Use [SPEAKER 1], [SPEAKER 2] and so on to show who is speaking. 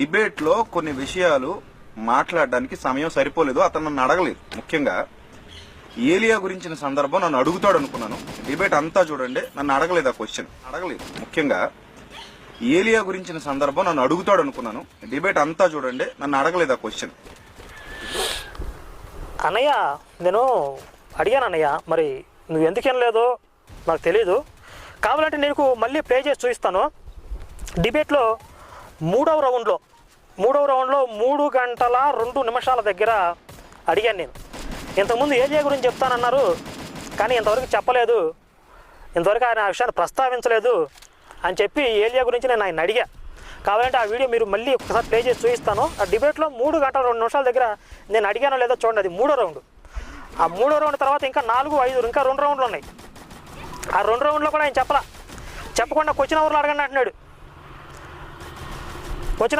[SPEAKER 1] డిబేట్లో కొన్ని విషయాలు మాట్లాడడానికి సమయం సరిపోలేదు. అతను నన్ను అడగలేదు. ముఖ్యంగా ఏలియా గురించిన సందర్భం నన్ను అడుగుతాడు అనుకున్నాను. డిబేట్ అంతా చూడండి, నన్ను అడగలేదు. ఆ క్వశ్చన్ అడగలేదు. ముఖ్యంగా ఏలియా గురించిన సందర్భం నన్ను అడుగుతాడు అనుకున్నాను. డిబేట్ అంతా చూడండి, నన్ను అడగలేదు. ఆ క్వశ్చన్.
[SPEAKER 2] అన్నయ్య, నేను అడిగాను అన్నయ్య, మరి నువ్వు ఎందుకేం లేదో నాకు తెలీదు. కావాలంటే నీకు మళ్ళీ ప్లే చేసి చూపిస్తాను. డిబేట్లో మూడవ రౌండ్లో 3 గంటల 2 నిమిషాల దగ్గర అడిగాను నేను. ఇంతకుముందు ఏలియా గురించి చెప్తానన్నారు, కానీ ఇంతవరకు చెప్పలేదు, ఇంతవరకు ఆయన ఆ విషయాన్ని ప్రస్తావించలేదు అని చెప్పి ఏలియా గురించి నేను ఆయన అడిగా. కావాలంటే ఆ వీడియో మీరు మళ్ళీ ఒకసారి ప్లే చేసి చూపిస్తాను. ఆ డిబేట్లో 3 గంటల 2 నిమిషాల దగ్గర నేను అడిగానో లేదో చూడండి. అది 3వ రౌండ్. ఆ 3వ రౌండ్ తర్వాత ఇంకా 4, 5 ఇంకా 2 రౌండ్లు ఉన్నాయి. ఆ 2 రౌండ్లో కూడా ఆయన చెప్పకుండా క్వశ్చన్ అవర్లో అడగండి అంటున్నాడు. Question hour